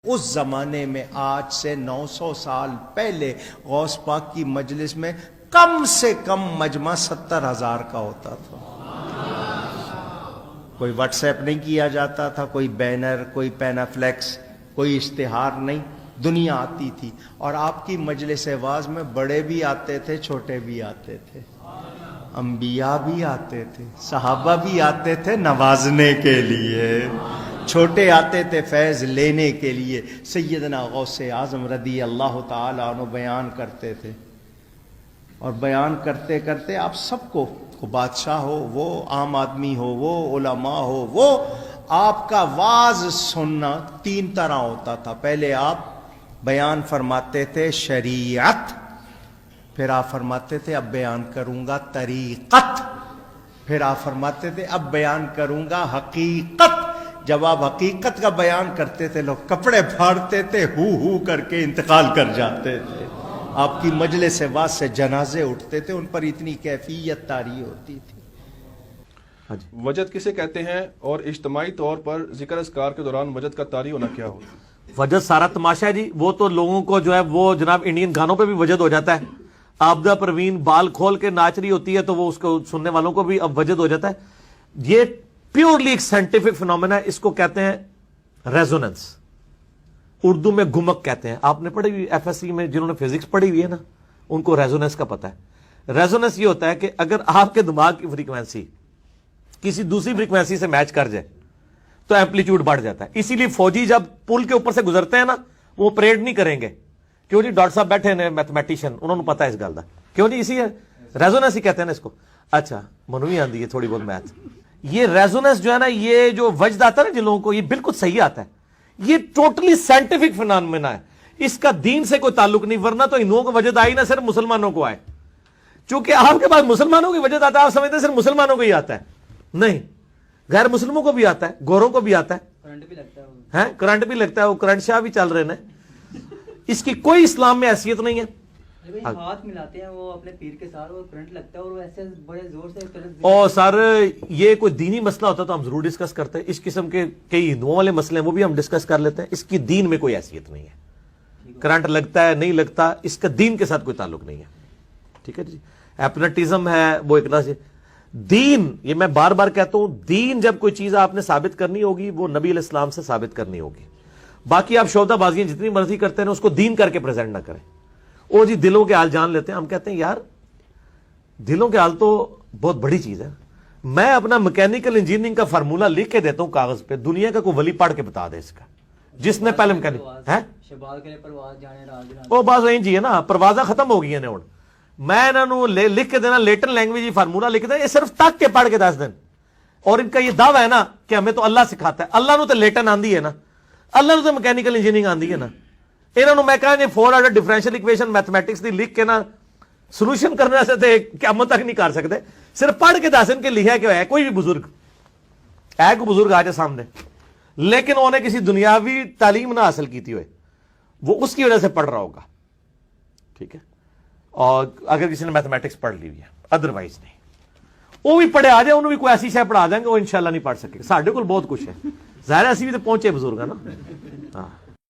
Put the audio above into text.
اس زمانے میں آج سے 900 سال پہلے غوث پاک کی مجلس میں کم سے کم مجمع 70,000 کا ہوتا تھا. کوئی واٹس ایپ نہیں کیا جاتا تھا، کوئی بینر، کوئی پینافلیکس، کوئی اشتہار نہیں. دنیا آتی تھی اور آپ کی مجلس واعظ میں بڑے بھی آتے تھے، چھوٹے بھی آتے تھے، انبیاء بھی آتے تھے، صحابہ بھی آتے تھے نوازنے کے لیے، چھوٹے آتے تھے فیض لینے کے لیے. سیدنا غوث اعظم رضی اللہ تعالی عنہ بیان کرتے تھے، اور بیان کرتے کرتے آپ سب کو بادشاہ ہو، وہ عام آدمی ہو، وہ علماء ہو، وہ آپ کا واعظ سننا 3 طرح ہوتا تھا. پہلے آپ بیان فرماتے تھے شریعت، پھر آپ فرماتے تھے اب بیان کروں گا طریقت، پھر آپ فرماتے تھے اب بیان کروں گا حقیقت. جب آپ حقیقت کا بیان کرتے تھے لوگ کپڑے پھاڑتے تھے، ہو کر کے انتقال کر جاتے تھے. آپ کی مجلس واعظ سے جنازے اٹھتے تھے، ان پر اتنی کیفیت طاری ہوتی تھی. وجد کسے کہتے ہیں اور اجتماعی طور پر ذکر اذکار کے دوران وجد کا طاری ہونا کیا ہوتا ہے؟ وجد سارا تماشا ہے جی. وہ تو لوگوں کو جو ہے وہ جناب انڈین گانوں پہ بھی وجد ہو جاتا ہے. آبدہ پروین بال کھول کے ناچ رہی ہوتی ہے تو وہ اس کو سننے والوں کو بھی اب وجد ہو جاتا ہے. یہ پیورلی ایک سائنٹیفک فنومینا ہے، اس کو کہتے ہیں ریزوننس، اردو میں گمک کہتے ہیں. آپ نے پڑھی ہوئی ایف ایس سی میں، جنہوں نے فزکس پڑھی ہوئی ہے نا، ان کو ریزوننس کا پتہ ہے. ریزوننس یہ ہوتا ہے کہ اگر آپ کے دماغ کی فریکوینسی کسی دوسری فریکوینسی سے میچ کر جائے تو ایمپلیٹیوڈ بڑھ جاتا ہے. اسی لیے فوجی جب پل کے اوپر سے گزرتے ہیں نا، وہ پریڈ نہیں کریں گے. کیوں جی؟ ڈاکٹر صاحب بیٹھے ہیں میتھمیٹیشین، انہوں نے پتا ہے اس گل کا. کیوں جی؟ اسی ہے ریزوننس ہی کہتے ہیں نا اس کو. اچھا منوی آندی ہے تھوڑی بہت میتھ. یہ ریزوننس جو ہے نا، یہ جو وجد آتا ہے نا جن لوگوں کو، یہ بالکل صحیح آتا ہے. یہ ٹوٹلی سائنٹیفک فنومینا ہے، اس کا دین سے کوئی تعلق نہیں. ورنہ تو ہندوؤں کو وجد آئی نہ صرف مسلمانوں کو آئے. چونکہ آپ کے پاس مسلمانوں کی وجد آتا ہے، آپ سمجھتے ہیں صرف مسلمانوں کو ہی آتا ہے. نہیں، غیر مسلموں کو بھی آتا ہے، گوروں کو بھی آتا ہے، کرنٹ بھی لگتا ہے. وہ کرنٹ شاہ بھی چل رہے ہیں. اس کی کوئی اسلام میں حیثیت نہیں ہے. ہاتھ ملاتے ہیں وہ اپنے پیر کے ساتھ، وہ کرنٹ لگتا ہے اور وہ ایسے بڑے زور سے. اور سر یہ کوئی دینی مسئلہ ہوتا تو ہم ضرور ڈسکس کرتے ہیں. اس قسم کے کئی ہندوؤں والے مسئلے ہیں، وہ بھی ہم ڈسکس کر لیتے ہیں. اس کی دین میں کوئی حیثیت نہیں ہے. کرنٹ لگتا ہے نہیں لگتا، اس کا دین کے ساتھ کوئی تعلق نہیں ہے. ٹھیک ہے جی. ایپنٹزم ہے وہ ایک طرح سے دین. یہ میں بار بار کہتا ہوں، دین جب کوئی چیز آپ نے ثابت کرنی ہوگی وہ نبی علیہ السلام سے ثابت کرنی ہوگی. باقی آپ شعبہ بازیاں جتنی مرضی کرتے ہیں اس کو دین کر کے پریزنٹ نہ کریں. او جی دلوں کے حال جان لیتے ہیں. ہم کہتے ہیں یار دلوں کے حال تو بہت بڑی چیز ہے. میں اپنا میکینیکل انجینئرنگ کا فارمولہ لکھ کے دیتا ہوں کاغذ پہ، دنیا کا کوئی ولی پڑھ کے بتا دے اس کا، جس نے پہلے میکینک ہے وہ بات وہیں جی ہے نا. پروازہ ختم ہو گئی ہیں ہوں. میں انہوں نے لکھ کے دینا لیٹن لینگویج فارمولہ لکھ دینا، یہ صرف تک کے پڑھ کے 10 دن. اور ان کا یہ دعویٰ ہے نا کہ ہمیں تو اللہ سکھاتا ہے. اللہ نے تو لیٹن آندی ہے نا، اللہ نے تو میکینیکل انجینئرنگ آندی ہے نا. انہوں نے میں کہا 4 آرڈر ڈفرینشیل ایکویشن میتھمیٹکس دی لکھ کے نا سولوشن کرنے سے تھے قیامت تک نہیں کر سکتے. صرف پڑھ کے 10 دن کے لکھا کہ ہے کوئی بھی بزرگ ہے، کوئی بزرگ آ جائے سامنے، لیکن انہوں نے کسی دنیاوی تعلیم نہ حاصل کی تھی ہوئے، وہ اس کی وجہ سے پڑھ رہا ہوگا. ٹھیک ہے. اور اگر کسی نے میتھمیٹکس پڑھ لی ہے، ادروائز نہیں. وہ بھی پڑھے آ جائے، انہوں بھی کوئی ایسی شے پڑھا دیں گے وہ انشاءاللہ نہیں پڑھ سکے. ساڈے کو بہت کچھ ہے، ظاہر ہے اسی بھی تو پہنچے بزرگ ہے نا. ہاں